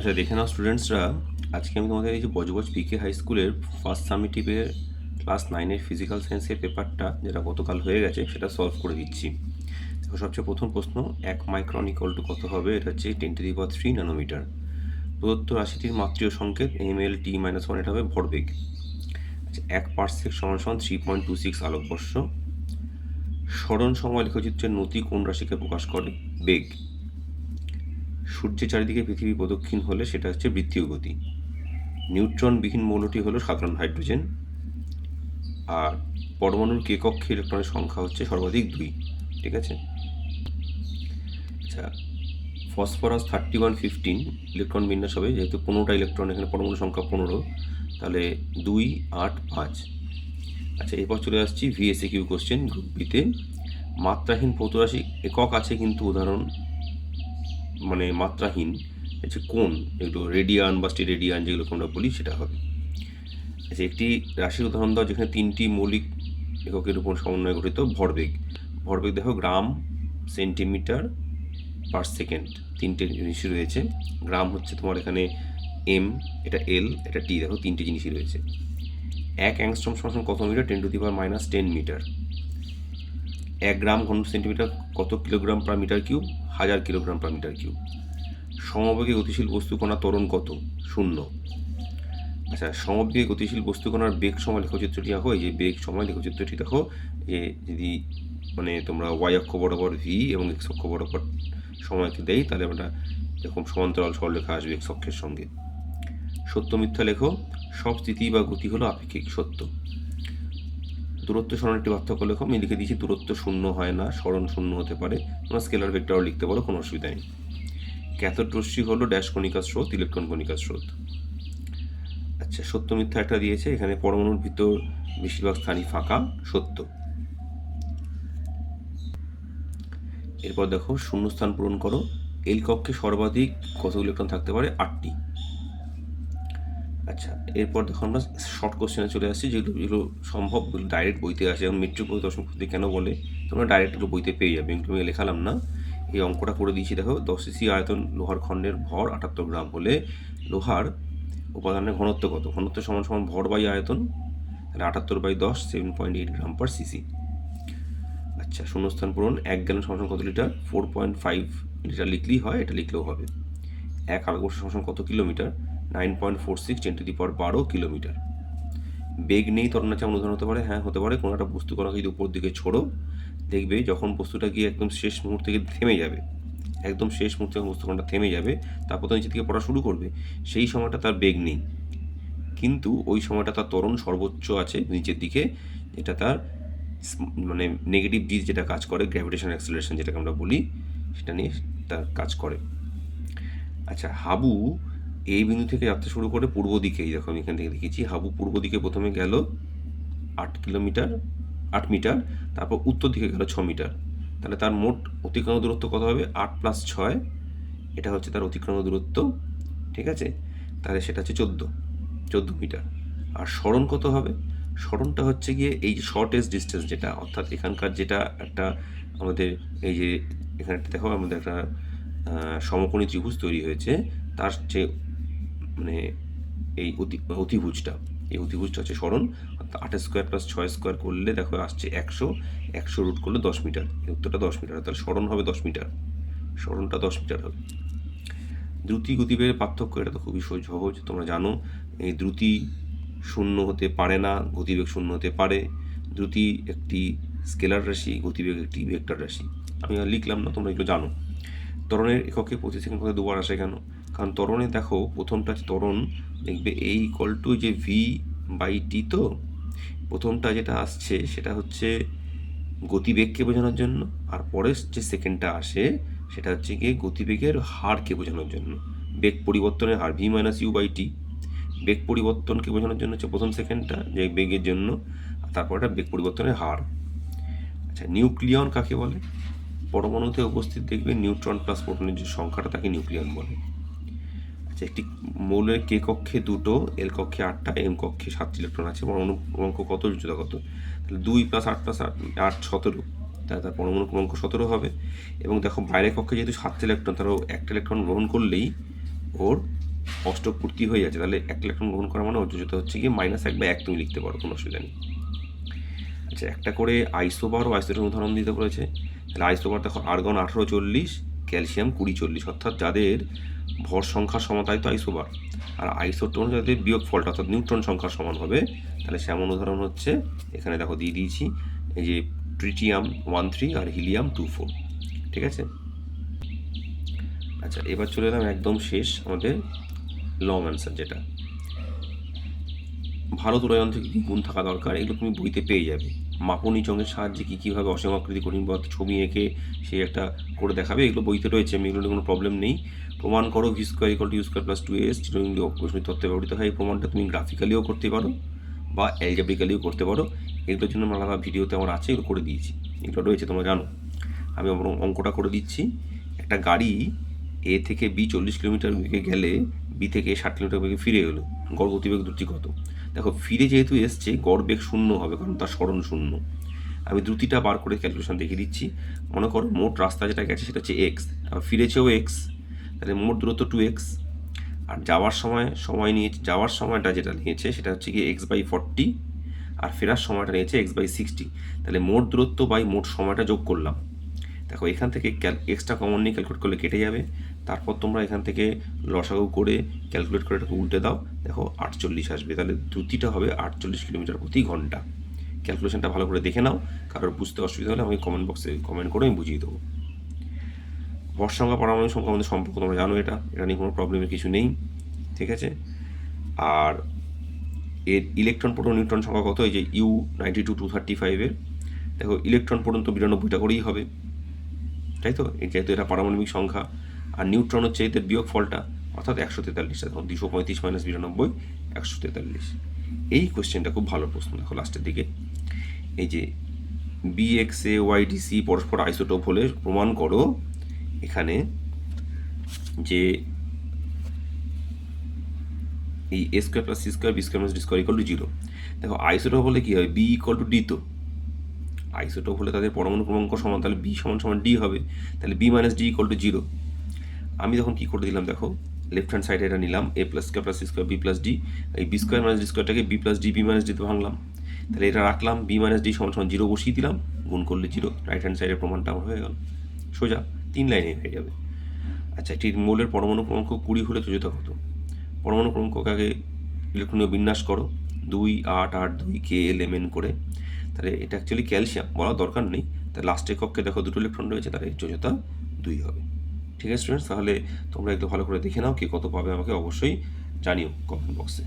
আচ্ছা, দেখে নাও স্টুডেন্টসরা, আজকে আমি তোমাদের এই যে বজবজ পিকে হাই স্কুলের ফার্স্ট সামিটিভের ক্লাস 9-এর ফিজিক্যাল সায়েন্সের পেপারটা যেটা গতকাল হয়ে গেছে সেটা সলভ করে দিচ্ছি। দেখো, সবচেয়ে প্রথম প্রশ্ন, 1 মাইক্রন ইকুয়াল টু কত হবে? এটা হচ্ছে 10⁻³ ন্যানোমিটার। প্রদত্ত রাশিটির মাত্রীয় সংকেত ml/t-1, এটা হবে ভরবেগ। আচ্ছা, 1 পারসেক সমান সমান 3.26 আলোকবর্ষ। সরণ সময় লেখচিত্রের নতি কোন রাশিকে প্রকাশ করে? বেগ। সূর্যের চারিদিকে পৃথিবী প্রদক্ষিণ হলে সেটা হচ্ছে বৃত্তীয় গতি। নিউট্রনবিহীন মৌলটি হলো সাধারণ হাইড্রোজেন। আর পরমাণুর কে কক্ষে ইলেকট্রনের সংখ্যা হচ্ছে সর্বাধিক 2। ঠিক আছে। আচ্ছা, ফসফরাস 3115 ইলেকট্রন বিন্যাস হবে, যেহেতু 15টা ইলেকট্রন, এখানে পরমাণু সংখ্যা 15, তাহলে 2, 8, 5। আচ্ছা, এরপর চলে আসছি VSQ কোশ্চেন গ্রুপ বিতে। মাত্রাহীন ভৌত রাশি একক আছে কিন্তু উদাহরণ, মানে মাত্রাহীন হচ্ছে কোন? এগুলো রেডিয়ান বা স্টেরেডিয়ান যেগুলোকে আমরা বলি সেটা হবে। আচ্ছা, একটি রাশির উদাহরণ দাও যেখানে 3টি মৌলিক এককের উপর সমন্বয়ে গঠিত। ভরবেগ। ভরবেগ দেখো, গ্রাম, সেন্টিমিটার, পার সেকেন্ড, 3টে জিনিসই রয়েছে। গ্রাম হচ্ছে তোমার এখানে এম, এটা এল, এটা টি, দেখো 3টে জিনিসই রয়েছে। 1 অ্যাংস্ট্রম সমান কত মিটার? 10⁻⁻10 মিটার। 1 গ্রাম ঘন সেন্টিমিটার কত kilogram per metre cube? 1000 kilogram per metre cube. সমবেগে গতিশীল বস্তু কণা ত্বরণ কত? 0। আচ্ছা, সমবেগে গতিশীল বস্তু কণার বেগ সময় লেখচিত্রটি আঁকো। এই যে বেগ সময় লেখচিত্রটি দেখো, যে যদি মানে তোমরা ওয়াই অক্ষ বরাবর ভি এবং এক্স অক্ষ বরাবর সময়কে দেই, তাহলে আমরা এরকম সমান্তরাল সরলরেখা আসবে এক্স অক্ষের সঙ্গে। সত্য মিথ্যা লেখো। সব স্থিতি বা গতি হলো আপেক্ষিক। সত্য। দূরত্ব সরণ একটি পার্থক্য লেখো। আমি লিখে দিয়েছি দূরত্ব শূন্য হয় না, সরণ শূন্য হতে পারে। তোমরা স্কেলার ভেক্টরও লিখতে পারো, কোনো অসুবিধা নেই। ক্যাথোড রশ্মি হলো ড্যাশ কণিকার স্রোত, ইলেকট্রন কণিকার স্রোত। আচ্ছা, সত্য মিথ্যা একটা দিয়েছে, এখানে পরমাণুর ভিতর বেশিরভাগ স্থানই ফাঁকা। সত্য। এরপর দেখো, শূন্যস্থান পূরণ করো। এল কক্ষে সর্বাধিক কত ইলেকট্রন থাকতে পারে? 8টি। আচ্ছা, এরপর দেখো আমরা শর্ট কোশ্চেনে চলে আসছি, যেগুলো সম্ভব ডাইরেক্ট বইতে আসে। যেমন মেট্রিক দশমিক পদ্ধতি কেন বলে, তোমরা ডাইরেক্ট এগুলো বইতে পেয়ে যাবে, এগুলো আমি লেখালাম না। এই অঙ্কটা করে দিয়েছি, দেখো 10 সিসি আয়তন লোহার খণ্ডের ভর 78 গ্রাম হলে লোহার উপাদানের ঘনত্ব কত? ঘনত্ব সমান সমান ভর বাই আয়তন, তাহলে 78/10, 7.8 গ্রাম পার সিসি। আচ্ছা, শূন্যস্থান পূরণ। 1 গ্যালন সমান কত লিটার? 4.5 লিটার লিখলেই হয়, এটা লিখলেও হবে। 1 আলোকবর্ষ সমান কত কিলোমিটার? 9.46 10⁻12 কিলোমিটার। বেগ নেই ত্বরণ আছে, এমন উদাহরণ হতে পারে? হ্যাঁ, হতে পারে। কোনো একটা বস্তু কণাকে যদি উপর দিকে ছোড়ো, দেখবে যখন বস্তুটা গিয়ে একদম শেষ মুহূর্তে গিয়ে থেমে যাবে, একদম শেষ মুহূর্তে যখন বস্তু কণাটা থেমে যাবে, তারপর তো নিচের দিকে পড়া শুরু করবে, সেই সময়টা তার বেগ নেই, কিন্তু ওই সময়টা তার ত্বরণ সর্বোচ্চ আছে নিচের দিকে, যেটা তার মানে নেগেটিভ জি যেটা কাজ করে, গ্র্যাভিটেশন অ্যাক্সেলারেশন যেটাকে আমরা বলি, সেটা নিয়ে তার কাজ করে। আচ্ছা, হাবু এই বিন্দু থেকে যাত্রা শুরু করে পূর্ব দিকে, এই দেখো আমি এখান থেকে দেখেছি, হাবু পূর্ব দিকে প্রথমে গেল 8 মিটার, তারপর উত্তর দিকে গেল 6 মিটার। তাহলে তার মোট অতিক্রান্ত দূরত্ব কত হবে? 8 + 6, এটা হচ্ছে তার অতিক্রান্ত দূরত্ব। ঠিক আছে, তাহলে সেটা হচ্ছে 14 মিটার। আর সরণ কত হবে? সরণটা হচ্ছে গিয়ে এই যে শর্টেস্ট ডিস্টেন্স যেটা, অর্থাৎ এখানকার যেটা একটা আমাদের এই যে এখানে দেখো আমাদের একটা সমকোণী ত্রিভুজ তৈরি হয়েছে, তার যে মানে এই অতিভুজটা, এই অতিভুজটা হচ্ছে সরণ। অর্থাৎ 8² + 6² করলে দেখো আসছে 100, 100 রুট করলে 10 মিটার, এই উত্তরটা 10 মিটার, তাহলে সরণ হবে 10 মিটার, সরণটা 10 মিটার হবে। দ্রুতি গতিবেগের পার্থক্য, এটা তো খুবই সহজ, তোমরা জানো। এই দ্রুতি শূন্য হতে পারে না, গতিবেগ শূন্য হতে পারে। দ্রুতি একটি স্কেলার রাশি, গতিবেগ একটি ভেক্টর রাশি। আমি আর লিখলাম না, তোমরা এগুলো জানো। ত্বরণের এককে প্রতি সেকেন্ড করে 2বার আসে কেন? কারণ ত্বরণে দেখো, প্রথমটা হচ্ছে ত্বরণ, দেখবে এই ইকুয়াল টু যে v/t, তো প্রথমটা যেটা আসছে সেটা হচ্ছে গতিবেগকে বোঝানোর জন্য, আর পরের যে সেকেন্ডটা আসে সেটা হচ্ছে গিয়ে গতিবেগের হারকে বোঝানোর জন্য। বেগ পরিবর্তনের হার v-u/t, বেগ পরিবর্তনকে বোঝানোর জন্য হচ্ছে প্রথম সেকেন্ডটা, যে বেগের জন্য, আর তারপরটা বেগ পরিবর্তনের হার। আচ্ছা, নিউক্লিয়ন কাকে বলে? পরমাণুতে উপস্থিত দেখবে নিউট্রন প্লাস প্রোটনের যে সংখ্যাটা, তাকে নিউক্লিয়ন বলে। আচ্ছা, একটি মৌলের কে কক্ষে 2টো, এল কক্ষে 8টা, এম কক্ষে 7টি ইলেকট্রন আছে। পরমাণু ক্রমাঙ্ক কত? উচ্চতা কত? তাহলে 2 + 8 + 8 17, তাহলে তার পরমাণু ক্রমাঙ্ক 17 হবে। এবং দেখো বাইরের কক্ষে যেহেতু 7টা ইলেকট্রন, তারও একটা ইলেকট্রন গ্রহণ করলেই ওর অষ্টক পূর্তি হয়ে যাচ্ছে, তাহলে এক ইলেকট্রন গ্রহণ করা মানে অযোজ্যতা হচ্ছে গিয়ে -1 বা 1 তুমি লিখতে পারো, কোনো অসুবিধা নেই। আচ্ছা, একটা করে আইসোবার ও আইসোটোপের উদাহরণ দিতে বলেছে। তাহলে আইসোবার দেখো আর্গন 1840, ক্যালসিয়াম 2040, অর্থাৎ যাদের ভর সংখ্যা সমতায় তো আইসোবার, আর আইসোটোন যাদের বিয়োগ ফলটা অর্থাৎ নিউট্রন সংখ্যা সমান হবে, তাহলে সেমন উদাহরণ হচ্ছে এখানে দেখো দিয়ে দিয়েছি, এই যে ট্রিটিয়াম 13 আর হিলিয়াম 24। ঠিক আছে। আচ্ছা, এবার চলে এলাম একদম শেষ আমাদের লং অ্যান্সার, যেটা ভালো তুলাযন্ত্রে কী কী গুণ থাকা দরকার, এগুলো তুমি বইতে পেয়ে যাবে। মাপনী চঙের সাহায্যে কীভাবে অসীম আকৃতি কঠিন পদার্থ ছবি এঁকে সে একটা করে দেখাবে, এগুলো বইতে রয়েছে, আমি এগুলো কোনো প্রবলেম নেই। প্রমাণ করো v square equal to u square plus 2as চিরঞ্জীব অকস্মিক তত্ত্বে ব্যবহৃত হয়। এই প্রমাণটা তুমি গ্রাফিক্যালিও করতে পারো বা অ্যালজেব্রিক্যালিও করতে পারো। এগুলোর জন্য আমার আলাদা ভিডিওতে আমার আছে, এগুলো করে দিয়েছি, এগুলো রয়েছে, তোমরা জানো। আমি অঙ্কটা করে দিচ্ছি। একটা গাড়ি এ থেকে বি 40 কিলোমিটার বেগে গেলে বি থেকে 60 কিলোমিটার বেগে ফিরে এলো, গড় গতিবেগ দ্রুতি কত? দেখো, ফিরে যেহেতু এসছে গড় বেগ 0 হবে, কারণ তার সরণ 0। আমি দ্রুতিটা বার করে ক্যালকুলেশন দেখিয়ে দিচ্ছি। মনে করো মোট রাস্তা যেটা গেছে সেটা হচ্ছে এক্স, আর ফিরেছেও এক্স, তাহলে মোট দূরত্ব 2x। আর যাওয়ার সময়টা যেটা নিয়েছে সেটা হচ্ছে কি x/40, আর ফেরার সময়টা নিয়েছে x/60। তাহলে মোট দূরত্ব বাই মোট সময়টা যোগ করলাম। দেখো, এখান থেকে এক্সট্রা কমন নিয়ে ক্যালকুলেট করলে কেটে যাবে। তারপর তোমরা এখান থেকে লসাগু করে ক্যালকুলেট করে এটাকে উল্টে দাও, দেখো 48 আসবে। তাহলে দ্রুতিটা হবে 48 কিলোমিটার প্রতি ঘন্টা। ক্যালকুলেশনটা ভালো করে দেখে নাও, কারোর বুঝতে অসুবিধা হলে আমাকে কমেন্ট বক্সে কমেন্ট করে আমি বুঝিয়ে দেবো। ভর সংখ্যা পারমাণবিক সংখ্যা আমাদের সম্পর্ক তোমরা জানো, এটা নিয়ে কোনো প্রবলেমের কিছু নেই। ঠিক আছে। আর এর ইলেকট্রন প্রোটন নিউট্রন সংখ্যা কত? এই যে U92 235-এর, দেখো ইলেকট্রন প্রোটন তো 92টা করেই হবে, তাই তো, যেহেতু এটা পারমাণবিক সংখ্যা। আর নিউট্রন হচ্ছে এদের বিয়োগ ফলটা, অর্থাৎ 143। দেখো 235 - 92 143। এই কোয়েশ্চেনটা খুব ভালো প্রশ্ন। দেখো লাস্টের দিকে এই যে BXAYDC পরস্পর আইসোটোপ হলে প্রমাণ করো এখানে যে এই a² + c² b² - d² = 0। দেখো আইসোটোপ হলে কী হবে, B = D। তো আইসোটোপ হলে তাদের পরমাণু ক্রমাঙ্ক সমান, তাহলে B = D হবে, তাহলে B - D = 0। আমি তখন কী করে দিলাম, দেখো লেফট হ্যান্ড সাইডে এটা নিলাম, a + square + c² b + d, এই b² - d²টাকে b + d b - d তে ভাঙলাম, তাহলে এটা রাখলাম, b - d = 0 বসিয়ে দিলাম, গুণ করলে 0। রাইট হ্যান্ড সাইডের প্রমাণটা আমার হয়ে গেল, সোজা 3 লাইনে হয়ে যাবে। আচ্ছা, একটি মৌলের পরমাণু ক্রমাঙ্ক 20 হলে যোজ্যতা কত? পরমাণু ক্রমাঙ্ককে আগে ইলেকট্রনীয় বিন্যাস করো, 2 8 8 2 KLMN করে। তাহলে এটা অ্যাকচুয়ালি ক্যালসিয়াম, বলার দরকার নেই। তাহলে লাস্টের কক্ষে দেখো 2টো ইলেকট্রন রয়েছে, তাহলে এর যোজ্যতা 2 হবে। ঠিক আছে স্টুডেন্টস, তাহলে তোমরা একটু ভালো করে দেখে নাও, কে কত পাবে আমাকে অবশ্যই জানিও কমেন্ট বক্সে।